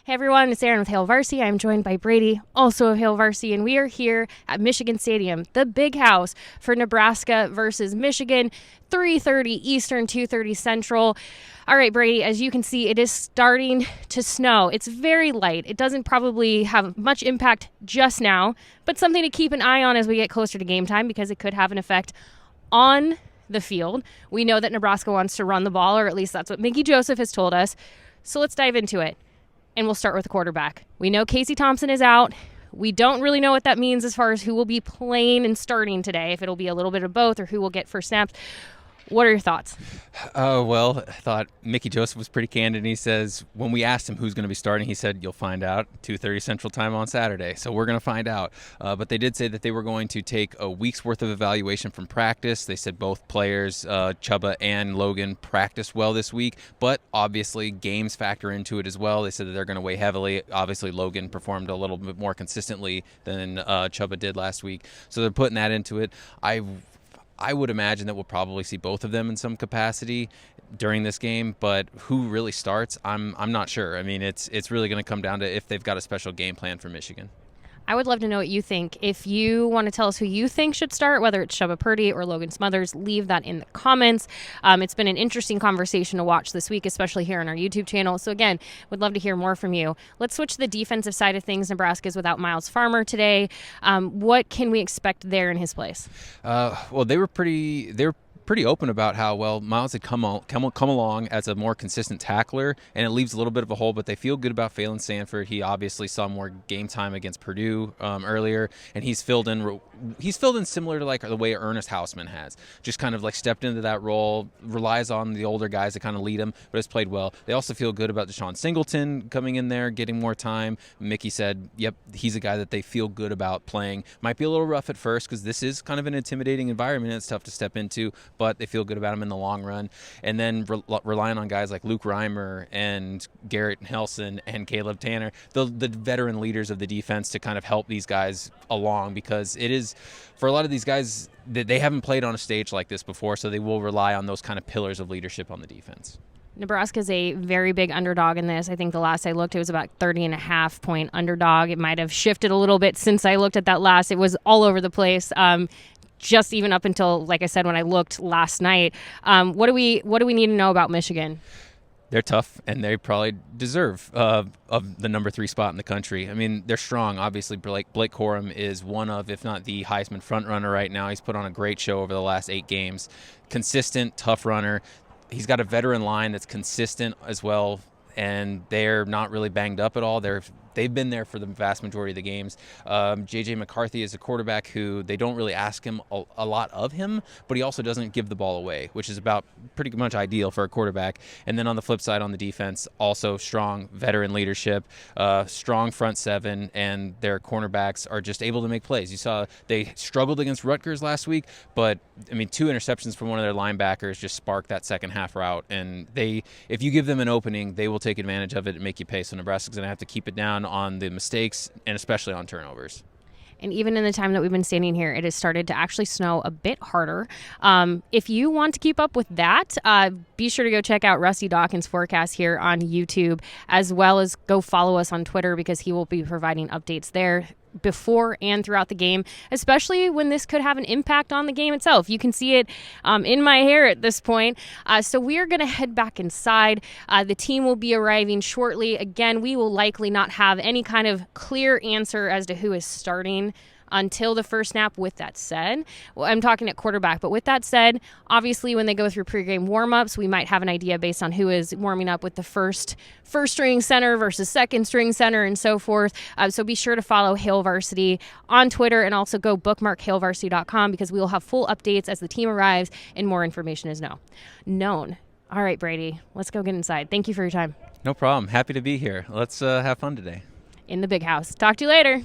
Hey everyone, it's Erin with Hail Varsity. I'm joined by Brady, also of Hail Varsity, and we are here at Michigan Stadium, the big house for Nebraska versus Michigan, 3:30 Eastern, 2:30 Central. All right, Brady, as you can see, it is starting to snow. It's very light. It doesn't probably have much impact just now, but something to keep an eye on as we get closer to game time because it could have an effect on the field. We know that Nebraska wants to run the ball, or at least that's what Mickey Joseph has told us. So let's dive into it. And we'll start with the quarterback. We know Casey Thompson is out. We don't really know what that means as far as who will be playing and starting today, if it'll be a little bit of both or who will get first snaps. What are your thoughts? Well, I thought Mickey Joseph was pretty candid. He says, when we asked him who's going to be starting, he said, you'll find out 2:30 Central Time on Saturday. So we're going to find out. But they did say that they were going to take a week's worth of evaluation from practice. They said both players, Chuba and Logan, practiced well this week. But obviously, games factor into it as well. They said that they're going to weigh heavily. Obviously, Logan performed a little bit more consistently than Chuba did last week. So they're putting that into it. I would imagine that we'll probably see both of them in some capacity during this game, but who really starts, I'm not sure. I mean, it's really going to come down to if they've got a special game plan for Michigan. I would love to know what you think. If you want to tell us who you think should start, whether it's Chuba Purdy or Logan Smothers, leave that in the comments. It's been an interesting conversation to watch this week, especially here on our YouTube channel. So again, would love to hear more from you. Let's switch to the defensive side of things. Nebraska's without Miles Farmer today. What can we expect there in his place? Well, they were pretty open about how well Miles had come along as a more consistent tackler, and it leaves a little bit of a hole, but they feel good about Phelan Sanford. He obviously saw more game time against Purdue earlier, and he's filled in similar to like the way Ernest Hausman has. Just kind of like stepped into that role, relies on the older guys to kind of lead him, but has played well. They also feel good about Deshaun Singleton coming in there, getting more time. Mickey said, yep, he's a guy that they feel good about playing. Might be a little rough at first because this is kind of an intimidating environment and it's tough to step into, but they feel good about him in the long run. And then relying on guys like Luke Reimer and Garrett Nelson and Caleb Tanner, the veteran leaders of the defense, to kind of help these guys along, because it is, for a lot of these guys, they haven't played on a stage like this before, so they will rely on those kind of pillars of leadership on the defense. Nebraska's a very big underdog in this. I think the last I looked, it was about 30.5 point underdog. It might have shifted a little bit since I looked at that last. It was all over the place. Just even up until, like I said, when I looked last night. What do we need to know about Michigan? They're tough, and they probably deserve of the number 3 spot in the country. I mean, they're strong. Obviously, Blake Corum is one of, if not the Heisman frontrunner right now. He's put on a great show over the last 8 games. Consistent, tough runner. He's got a veteran line that's consistent as well, and they're not really banged up at all. They've been there for the vast majority of the games. J.J. McCarthy is a quarterback who they don't really ask him a lot of him, but he also doesn't give the ball away, which is about pretty much ideal for a quarterback. And then on the flip side, on the defense, also strong veteran leadership, strong front seven, and their cornerbacks are just able to make plays. You saw they struggled against Rutgers last week, but, I mean, 2 interceptions from one of their linebackers just sparked that second half route. And if you give them an opening, they will take advantage of it and make you pay. So Nebraska's going to have to keep it down on the mistakes and especially on turnovers. And even in the time that we've been standing here, it has started to actually snow a bit harder. If you want to keep up with that, be sure to go check out Rusty Dawkins' forecast here on YouTube, as well as go follow us on Twitter, because he will be providing updates there before and throughout the game, especially when this could have an impact on the game itself. You can see it in my hair at this point. So we are going to head back inside. The team will be arriving shortly. Again, we will likely not have any kind of clear answer as to who is starting until the first snap. With that said, well, I'm talking at quarterback, but with that said, obviously when they go through pregame warm-ups, we might have an idea based on who is warming up with the first string center versus second string center and so forth. So be sure to follow Hail Varsity on Twitter, and also go bookmark hailvarsity.com, because we will have full updates as the team arrives and more information is known. All right, Brady, let's go get inside. Thank you for your time. No problem. Happy to be here. Let's have fun today. In the big house. Talk to you later.